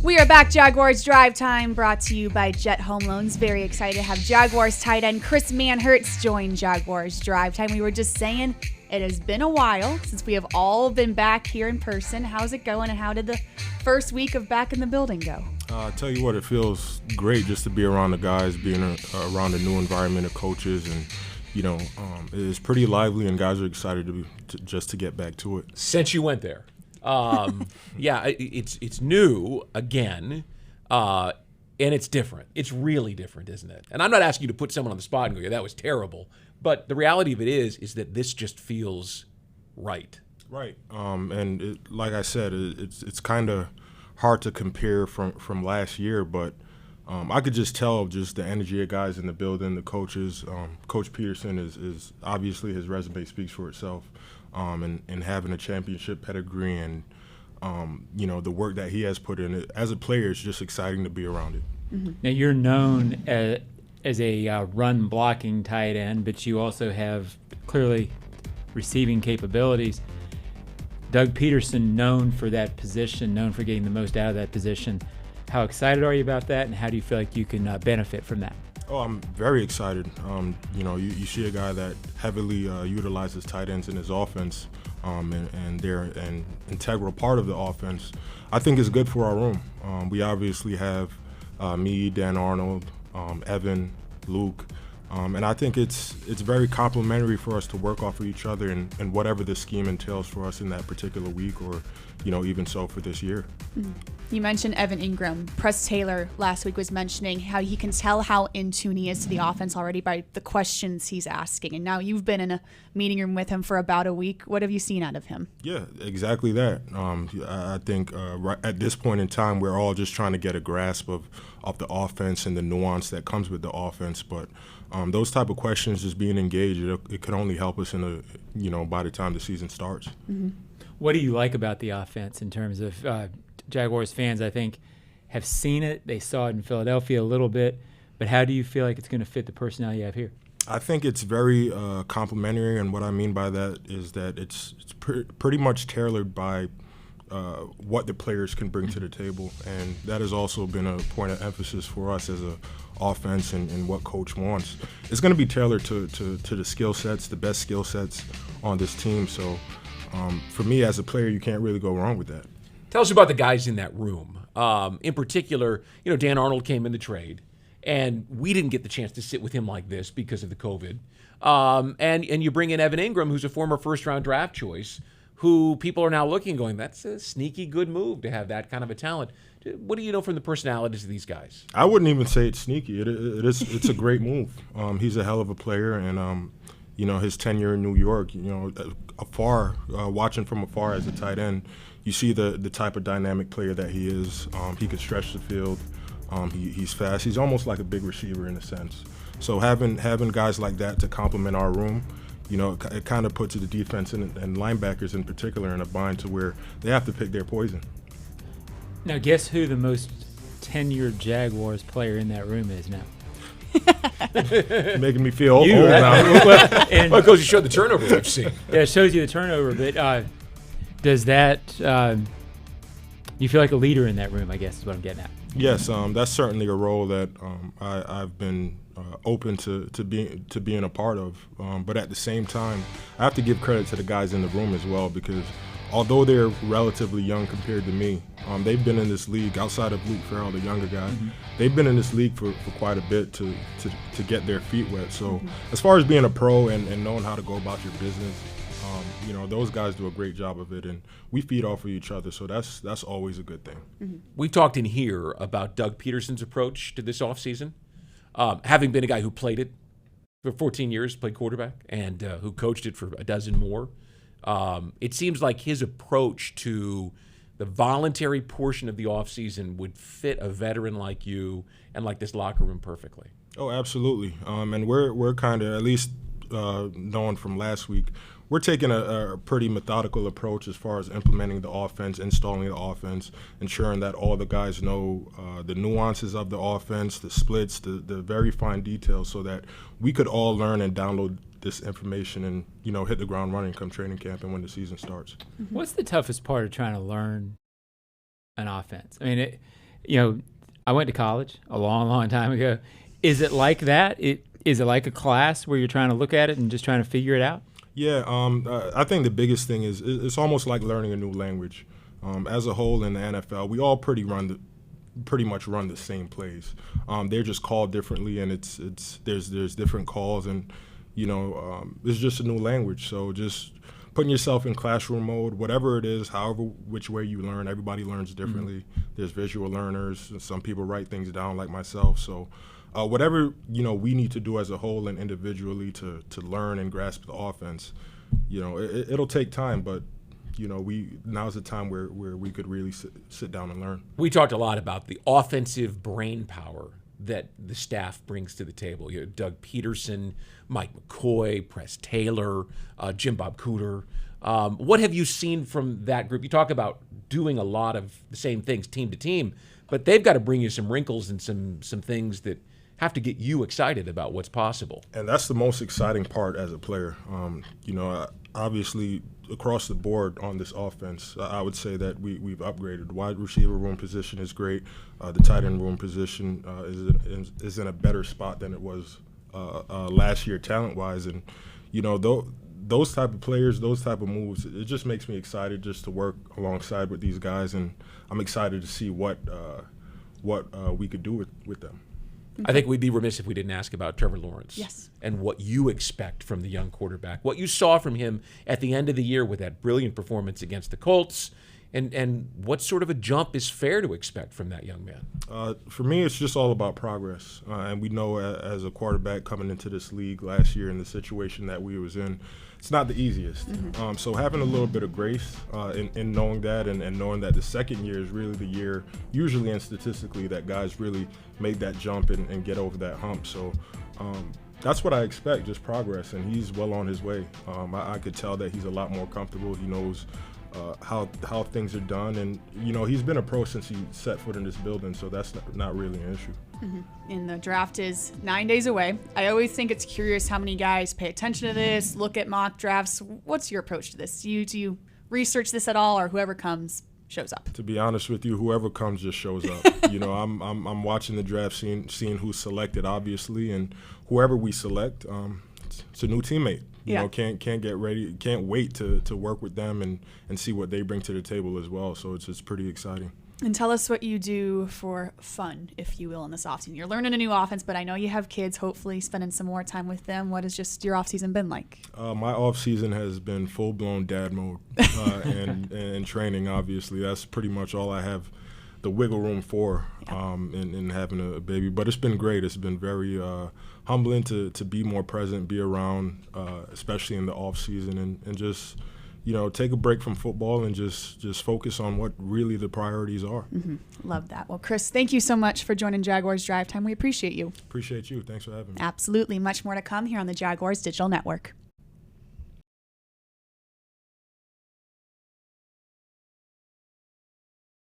We are back, Jaguars Drive Time, brought to you by Jet Home Loans. Very excited to have Jaguars tight end Chris Manhertz join Jaguars Drive Time. We were just saying it has been a while since we have all been back here in person. How's it going, and how did the first week of back in the building go? I'll tell you what, it feels great just to be around the guys, being around a new environment of coaches, and it is pretty lively, and guys are excited to get back to it. Since you went there. Yeah, it's new again, and it's different. It's really different, isn't it? And I'm not asking you to put someone on the spot and go, yeah, that was terrible. But the reality of it is that this just feels right. Right. Like I said, it's kind of hard to compare from last year, but I could just tell just the energy of guys in the building, the coaches. Coach Peterson is obviously, his resume speaks for itself. And having a championship pedigree and, the work that he has put in it. As a player, it's just exciting to be around it. Mm-hmm. Now, you're known as a run-blocking tight end, but you also have clearly receiving capabilities. Doug Pederson, known for that position, known for getting the most out of that position. How excited are you about that, and how do you feel like you can benefit from that? Oh, I'm very excited. You see a guy that heavily utilizes tight ends in his offense, and they're an integral part of the offense. I think it's good for our room. We obviously have me, Dan Arnold, Evan, Luke, and I think it's very complimentary for us to work off of each other and whatever the scheme entails for us in that particular week, or even so for this year. Mm-hmm. You mentioned Evan Ingram. Press Taylor last week was mentioning how he can tell how in tune he is to the offense already by the questions he's asking. And now you've been in a meeting room with him for about a week. What have you seen out of him? Yeah, exactly that. I think right at this point in time, we're all just trying to get a grasp of the offense and the nuance that comes with the offense. But those type of questions, just being engaged, it can only help us by the time the season starts. Mm-hmm. What do you like about the offense in terms of Jaguars fans, I think, have seen it. They saw it in Philadelphia a little bit. But how do you feel like it's going to fit the personnel you have here? I think it's very complementary, and what I mean by that is that it's pretty much tailored by what the players can bring to the table, and that has also been a point of emphasis for us as a offense and what coach wants. It's going to be tailored to the skill sets, the best skill sets on this team. So for me as a player, you can't really go wrong with that. Tell us about the guys in that room. In particular, Dan Arnold came in the trade, and we didn't get the chance to sit with him like this because of the COVID. And you bring in Evan Ingram, who's a former first-round draft choice, who people are now looking and going, that's a sneaky good move to have that kind of a talent. What do you know from the personalities of these guys? I wouldn't even say it's sneaky. It's a great move. He's a hell of a player, and his tenure in New York, watching from afar as a tight end, you see the type of dynamic player that he is. He can stretch the field. He's fast. He's almost like a big receiver in a sense. So having guys like that to complement our room, it kind of puts the defense and linebackers in particular in a bind to where they have to pick their poison. Now, guess who the most tenured Jaguars player in that room is now? Making me feel old right? now. Well, because you showed the turnover we've seen. Yeah, it shows you the turnover, but does that you feel like a leader in that room, I guess is what I'm getting at. Yes, that's certainly a role that I've been open to being a part of. But at the same time, I have to give credit to the guys in the room as well, because although they're relatively young compared to me, they've been in this league, outside of Luke Farrell, the younger guy, they've been in this league for quite a bit to get their feet wet. So as far as being a pro and knowing how to go about your business, those guys do a great job of it, and we feed off of each other, so that's always a good thing. Mm-hmm. We've talked in here about Doug Pederson's approach to this offseason, having been a guy who played it for 14 years, played quarterback, and who coached it for a dozen more. It seems like his approach to the voluntary portion of the offseason would fit a veteran like you and like this locker room perfectly. Oh, absolutely. And we're kind of, at least knowing from last week, we're taking a pretty methodical approach as far as implementing the offense, installing the offense, ensuring that all the guys know the nuances of the offense, the splits, the very fine details, so that we could all learn and download this information and hit the ground running come training camp and when the season starts. What's the toughest part of trying to learn an offense? I mean, I went to college a long, long time ago. Is it like that? Is it like a class where you're trying to look at it and just trying to figure it out? Yeah, I think the biggest thing is it's almost like learning a new language. As a whole in the NFL, we all pretty much run the same plays. They're just called differently, and there's different calls, and it's just a new language. So just putting yourself in classroom mode, whatever it is, however which way you learn, everybody learns differently. There's visual learners. Some people write things down like myself. So whatever we need to do as a whole and individually to learn and grasp the offense, it'll take time, but now's the time where we could really sit down and learn. We talked a lot about the offensive brain power that the staff brings to the table. Doug Pederson, Mike McCoy, Press Taylor, Jim Bob Cooter. What have you seen from that group? You talk about doing a lot of the same things team to team, but they've got to bring you some wrinkles and some things that have to get you excited about what's possible. And that's the most exciting part as a player. Obviously, across the board on this offense, I would say that we've upgraded. The wide receiver room position is great. The tight end room position is in a better spot than it was last year talent-wise. And, those type of players, those type of moves, it just makes me excited just to work alongside with these guys. And I'm excited to see what we could do with them. I think we'd be remiss if we didn't ask about Trevor Lawrence. Yes. And what you expect from the young quarterback, what you saw from him at the end of the year with that brilliant performance against the Colts, and what sort of a jump is fair to expect from that young man? For me, it's just all about progress. And we know as a quarterback coming into this league last year in the situation that we was in, it's not the easiest. So having a little bit of grace in knowing that and knowing that the second year is really the year, usually and statistically, that guys really make that jump and get over that hump. So that's what I expect, just progress, and he's well on his way. I could tell that he's a lot more comfortable. He knows how things are done, and he's been a pro since he set foot in this building, so that's not really an issue. And the draft is 9 days away. I always think it's curious how many guys pay attention to this, look at mock drafts. What's your approach to this? Do you research this at all, or whoever comes shows up? To be honest with you, whoever comes just shows up. I'm watching the draft, seeing who's selected, obviously, and whoever we select, it's a new teammate. Can't get ready, can't wait to work with them and see what they bring to the table as well. So it's pretty exciting. And tell us what you do for fun, if you will, in this offseason. You're learning a new offense, but I know you have kids, hopefully spending some more time with them. What has just your offseason been like? My offseason has been full-blown dad mode and training, obviously. That's pretty much all I have the wiggle room for in having a baby. But it's been great. It's been very humbling to be more present, be around, especially in the offseason, and just – take a break from football and just focus on what really the priorities are. Love that. Well, Chris, thank you so much for joining Jaguars Drive Time. We appreciate you. Appreciate you. Thanks for having me. Absolutely. Much more to come here on the Jaguars Digital Network.